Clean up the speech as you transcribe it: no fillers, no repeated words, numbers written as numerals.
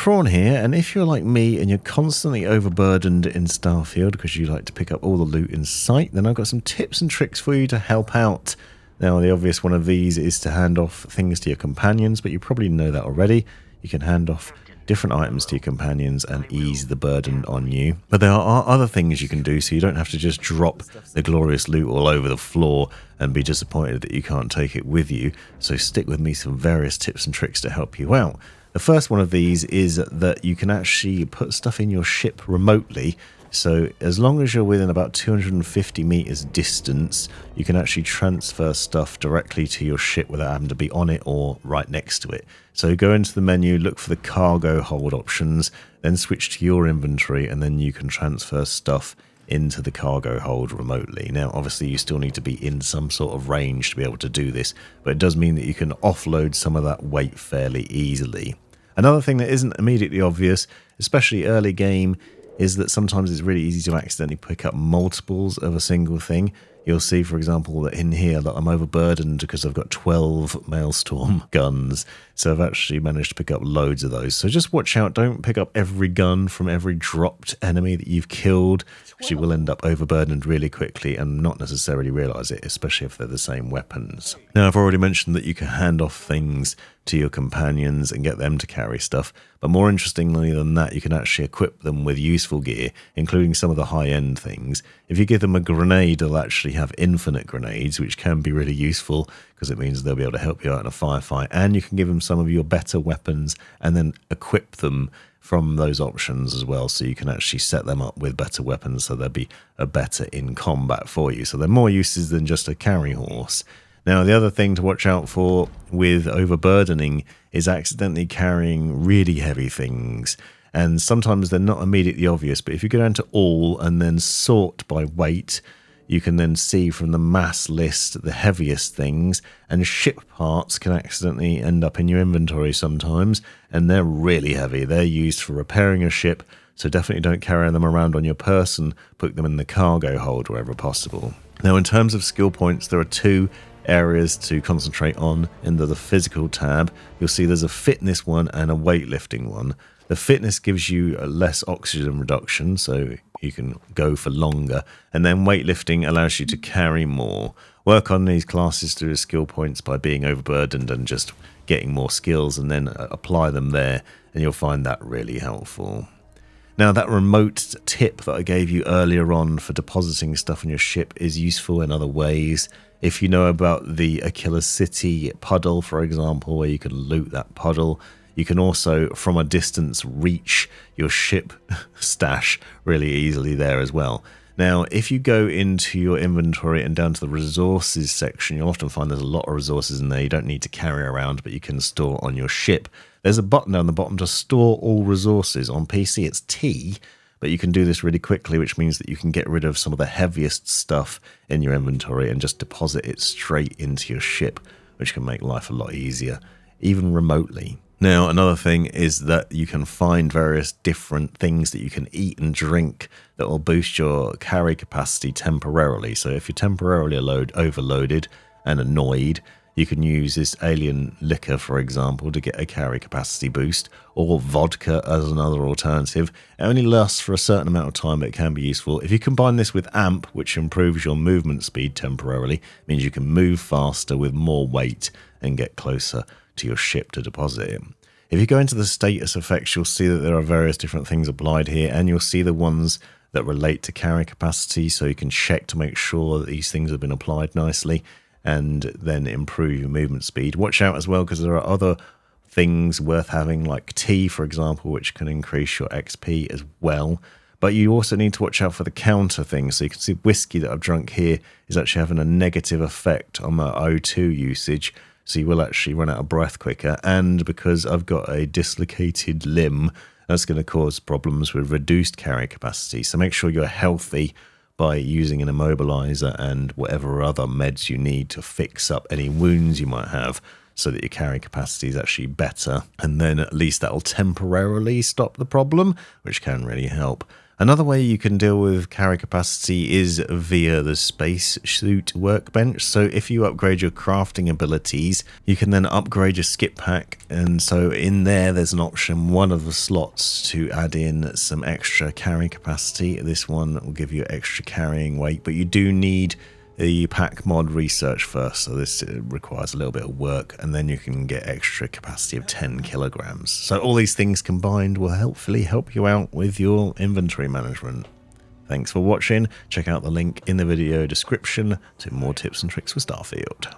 Prawn here, and if you're like me and you're constantly overburdened in Starfield because you like to pick up all the loot in sight, then I've got some tips and tricks for you to help out. Now, the obvious one of these is to hand off things to your companions, but you probably know that already. You can hand off different items to your companions and ease the burden on you. But there are other things you can do, so you don't have to just drop the glorious loot all over the floor and be disappointed that you can't take it with you. So stick with me, some various tips and tricks to help you out. The first one of these is that you can actually put stuff in your ship remotely. So as long as you're within about 250 meters distance, you can actually transfer stuff directly to your ship without having to be on it or right next to it. So go into the menu, look for the cargo hold options, then switch to your inventory, and then you can transfer stuff into the cargo hold remotely. Now, obviously, you still need to be in some sort of range to be able to do this, but it does mean that you can offload some of that weight fairly easily. Another thing that isn't immediately obvious, especially early game, is that sometimes it's really easy to accidentally pick up multiples of a single thing. You'll see, for example, that in here that I'm overburdened because I've got 12 Maelstrom guns. So I've actually managed to pick up loads of those. So just watch out. Don't pick up every gun from every dropped enemy that you've killed, because you will end up overburdened really quickly and not necessarily realise it, especially if they're the same weapons. Now, I've already mentioned that you can hand off things to your companions and get them to carry stuff. But more interestingly than that, you can actually equip them with useful gear, including some of the high-end things. If you give them a grenade, they'll actually have infinite grenades, which can be really useful because it means they'll be able to help you out in a firefight. And you can give them some of your better weapons and then equip them from those options as well, so you can actually set them up with better weapons so they'll be a better in combat for you. So they're more uses than just a carry horse. Now, the other thing to watch out for with overburdening is accidentally carrying really heavy things. And sometimes they're not immediately obvious, but if you go down to all and then sort by weight, you can then see from the mass list the heaviest things, and ship parts can accidentally end up in your inventory sometimes, and they're really heavy. They're used for repairing a ship, so definitely don't carry them around on your person. Put them in the cargo hold wherever possible. Now, in terms of skill points, there are two areas to concentrate on in the physical tab. You'll see there's a fitness one and a weightlifting one. The fitness gives you a less oxygen reduction, so you can go for longer, and then weightlifting allows you to carry more. Work on these classes through the skill points by being overburdened and just getting more skills, and then apply them there, and you'll find that really helpful. Now, that remote tip that I gave you earlier on for depositing stuff on your ship is useful in other ways. If you know about the Achilles City puddle, for example, where you can loot that puddle, you can also, from a distance, reach your ship stash really easily there as well. Now, if you go into your inventory and down to the resources section, you'll often find there's a lot of resources in there you don't need to carry around, but you can store on your ship. There's a button down the bottom to store all resources. On PC, it's T, but you can do this really quickly, which means that you can get rid of some of the heaviest stuff in your inventory and just deposit it straight into your ship, which can make life a lot easier, even remotely. Now, another thing is that you can find various different things that you can eat and drink that will boost your carry capacity temporarily. So if you're temporarily overloaded and annoyed, you can use this alien liquor, for example, to get a carry capacity boost, or vodka as another alternative. It only lasts for a certain amount of time, but it can be useful. If you combine this with AMP, which improves your movement speed temporarily, means you can move faster with more weight and get closer to your ship to deposit it. If you go into the status effects, you'll see that there are various different things applied here, and you'll see the ones that relate to carry capacity, so you can check to make sure that these things have been applied nicely and then improve your movement speed. Watch out as well, because there are other things worth having, like tea, for example, which can increase your XP as well. But you also need to watch out for the counter things. So you can see whiskey that I've drunk here is actually having a negative effect on my O2 usage, so you will actually run out of breath quicker. And because I've got a dislocated limb, that's going to cause problems with reduced carry capacity. So make sure you're healthy by using an immobilizer and whatever other meds you need to fix up any wounds you might have, so that your carry capacity is actually better. And then at least that'll temporarily stop the problem, which can really help. Another way you can deal with carry capacity is via the space suit workbench. So if you upgrade your crafting abilities, you can then upgrade your skip pack. And so in there's an option, one of the slots, to add in some extra carry capacity. This one will give you extra carrying weight, but you do need the pack mod research first, so this requires a little bit of work, and then you can get extra capacity of 10 kilograms. So all these things combined will hopefully help you out with your inventory management. Thanks for watching. Check out the link in the video description to more tips and tricks for Starfield.